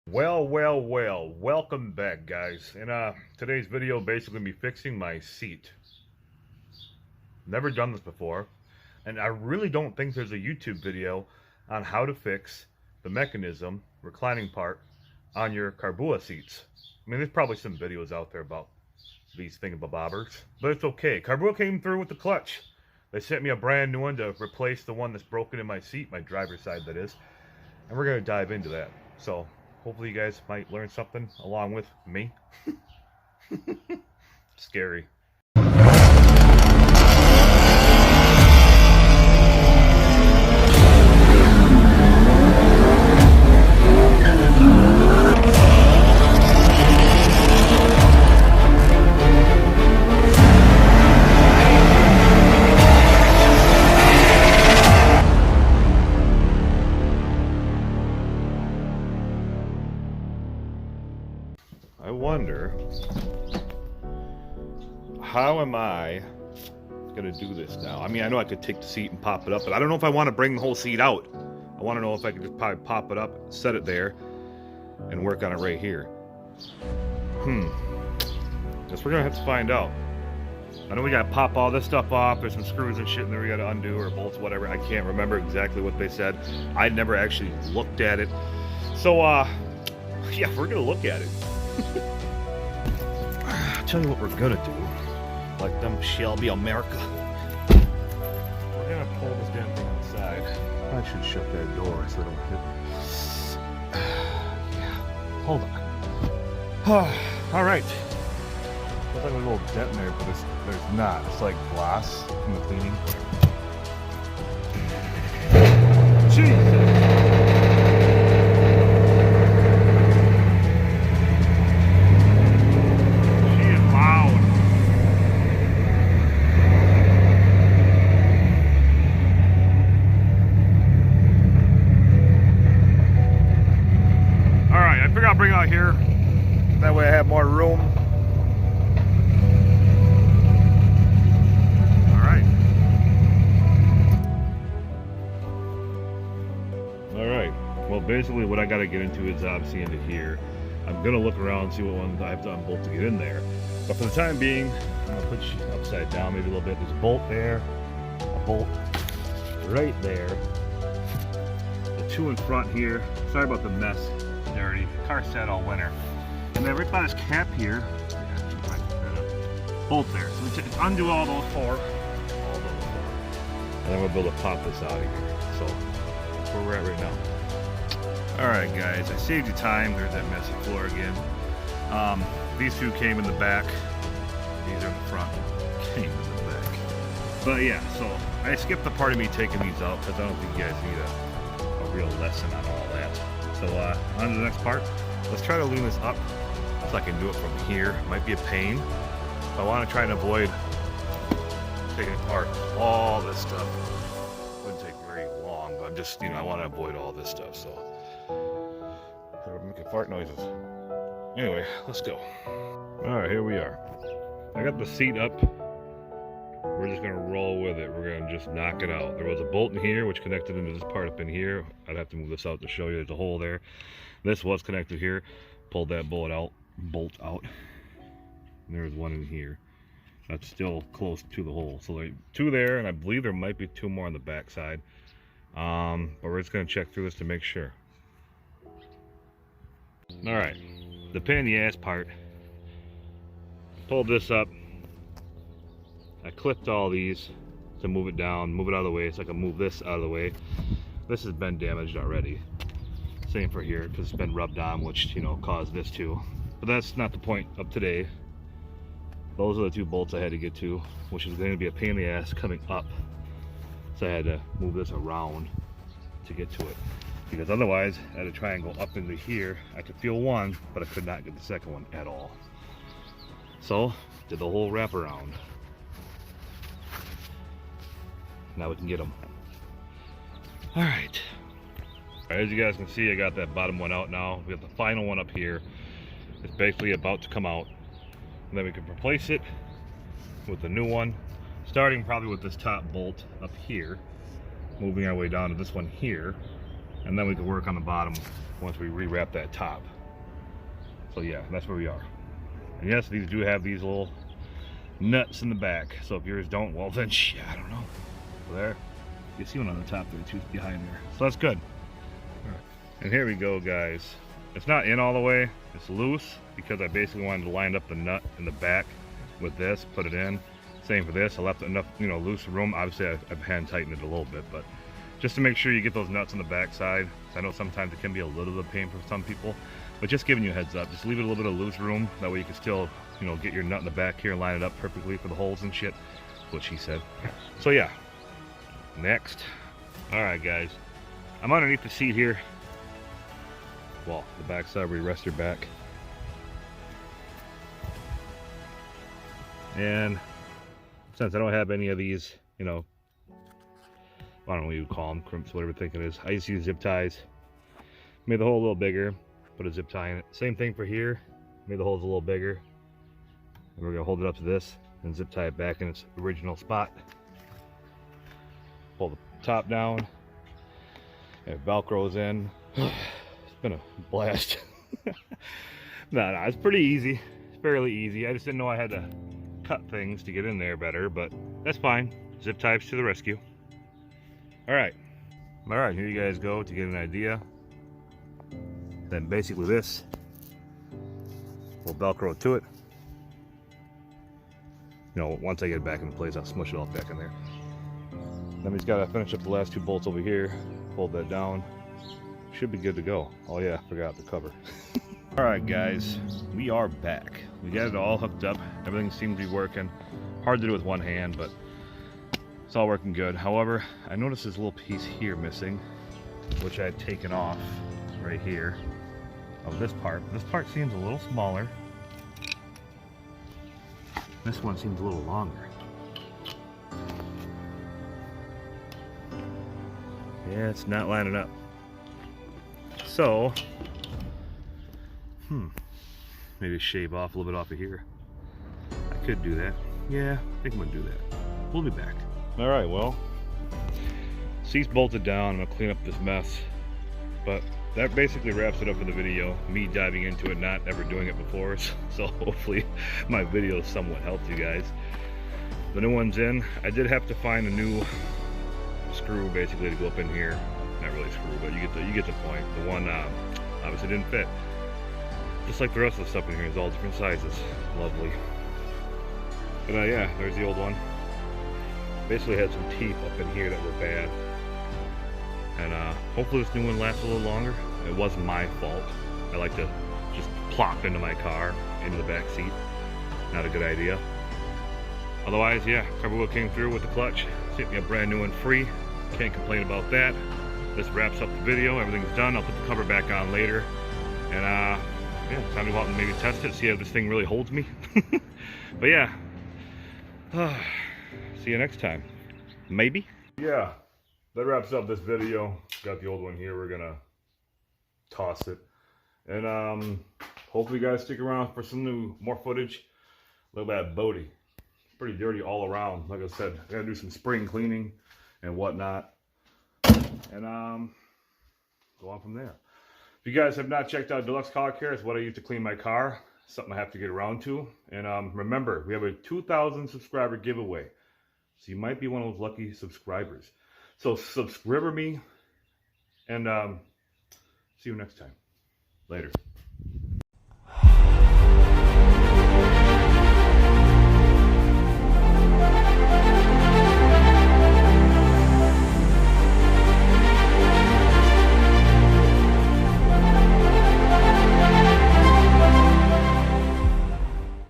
Well, welcome back, guys. In today's video, basically me fixing my seat. Never done this before, and I really don't think there's a YouTube video on how to fix the mechanism, reclining part, on your Corbeau seats. I mean, there's probably some videos out there about these thingamabobbers, but it's okay. Corbeau came through with the clutch. They sent me a brand new one to replace the one that's broken in my seat, my driver's side that is, and we're going to dive into that. So hopefully you guys might learn something along with me. Scary. I wonder, how am I gonna do this now? I mean, I know I could take the seat and pop it up, but I don't know if I want to bring the whole seat out. I want to know if I could just probably pop it up, set it there, and work on it right here. Guess we're gonna have to find out. I know we gotta pop all this stuff off. There's some screws and shit in there we gotta undo, or bolts, whatever. I can't remember exactly what they said. I never actually looked at it. So, yeah, we're gonna look at it. I'll tell you what we're gonna do, like them Shelby America. We're gonna pull this damn thing outside. I should shut that door so I don't hit. Yeah, hold on. All right. Looks like a little dent in there, but there's not. It's like glass from the cleaning. Jesus. I'll bring out here, that way I have more room. All right, well basically what I got to get into is obviously into here. I'm gonna look around and see what ones I have to unbolt to get in there, but for the time being I'm gonna put you upside down maybe a little bit. There's a bolt there, a bolt right there, the two in front here. Sorry about the mess. Dirty. Car sat all winter. And then right by this cap here, bolt there. So we undo all those four. And then we'll be able to pop this out of here. So that's where we're at right now. Alright guys, I saved you time. There's that messy floor again. These two came in the back. These are in the front. Came in the back. But yeah, so I skipped the part of me taking these out because I don't think you guys need a real lesson on all that. So on to the next part. Let's try to lean this up so I can do it from here. Might be a pain. I want to try and avoid taking apart all this stuff. Wouldn't take very long, but I'm just, I want to avoid all this stuff. So I'm making fart noises. Anyway, let's go. All right, here we are. I got the seat up. We're just gonna roll with it. We're gonna just knock it out. There was a bolt in here which connected into this part up in here. I'd have to move this out to show you. There's a hole there. This was connected here. Pulled that bolt out. And there's one in here. That's still close to the hole. So there's two there, and I believe there might be two more on the back side. But we're just gonna check through this to make sure. All right, the pain in the ass part. Pulled this up. I clipped all these to move it down, move it out of the way so I can move this out of the way. This has been damaged already. Same for here because it's been rubbed on, which, caused this too. But that's not the point of today. Those are the two bolts I had to get to, which is going to be a pain in the ass coming up. So I had to move this around to get to it. Because otherwise, I had to try and go up into here. I could feel one, but I could not get the second one at all. So, did the whole wraparound. Now we can get them. All right. As you guys can see, I got that bottom one out now. We got the final one up here. It's basically about to come out. And then we can replace it with the new one, starting probably with this top bolt up here, moving our way down to this one here, and then we can work on the bottom once we rewrap that top. So yeah, that's where we are. And yes, these do have these little nuts in the back. So if yours don't, well then, I don't know. There, you see one on the top there too, behind there. So that's good. All right. And here we go, guys. It's not in all the way. It's loose because I basically wanted to line up the nut in the back with this, put it in. Same for this. I left enough, you know, loose room. Obviously, I've hand tightened it a little bit, but just to make sure you get those nuts on the back side. I know sometimes it can be a little bit of a pain for some people, but just giving you a heads up. Just leave it a little bit of loose room. That way you can still, you know, get your nut in the back here and line it up perfectly for the holes and shit. That's what she said. So yeah, next. All right, guys. I'm underneath the seat here. Well, the back side where you rest your back. And since I don't have any of these, you know, I don't know what you would call them, crimps, whatever you think it is. I used to use zip ties. Made the hole a little bigger, put a zip tie in it. Same thing for here. Made the holes a little bigger. And we're gonna hold it up to this and zip tie it back in its original spot. Pull the top down. And it Velcros in. It's been a blast. No, it's pretty easy. It's fairly easy. I just didn't know I had to cut things to get in there better, but that's fine. Zip ties to the rescue. All right, here you guys go to get an idea. Then basically this, we'll Velcro to it. You know, once I get it back in place, I'll smush it all back in there. Then we just gotta finish up the last two bolts over here, fold that down. Should be good to go. Oh yeah, forgot the cover. All right, guys, we are back. We got it all hooked up. Everything seems to be working. Hard to do with one hand, but it's all working good. However, I noticed this little piece here missing, which I had taken off right here of this part. This part seems a little smaller. This one seems a little longer. Yeah, it's not lining up. So, maybe shave off a little bit off of here. I could do that. Yeah, I think I'm gonna do that. We'll be back. All right, well, seat's bolted down. I'm gonna clean up this mess, but that basically wraps it up for the video. Me diving into it, not ever doing it before, so hopefully my video somewhat helped you guys. The new one's in. I did have to find a new screw basically to go up in here. Not really screw, but you get the point. The one obviously didn't fit. Just like the rest of the stuff in here is all different sizes. Lovely. But yeah, there's the old one. Basically had some teeth up in here that were bad. And hopefully this new one lasts a little longer. It wasn't my fault. I like to just plop into my car, into the back seat. Not a good idea. Otherwise, yeah, Corbeau came through with the clutch. Sent me a brand new one free. Can't complain about that. This wraps up the video. Everything's done. I'll put the cover back on later. And yeah, time to go out and maybe test it, see how this thing really holds me. But yeah, see you next time. Maybe. Yeah, that wraps up this video. Got the old one here. We're gonna toss it. And hopefully you guys stick around for some more footage. Look at that Bodie. Pretty dirty all around. Like I said, I gotta do some spring cleaning and whatnot. And go on from there. If you guys have not checked out Deluxe Car Care, it's what I use to clean my car. Something I have to get around to. And remember, we have a 2,000 subscriber giveaway. So you might be one of those lucky subscribers. So subscribe me, and see you next time. Later.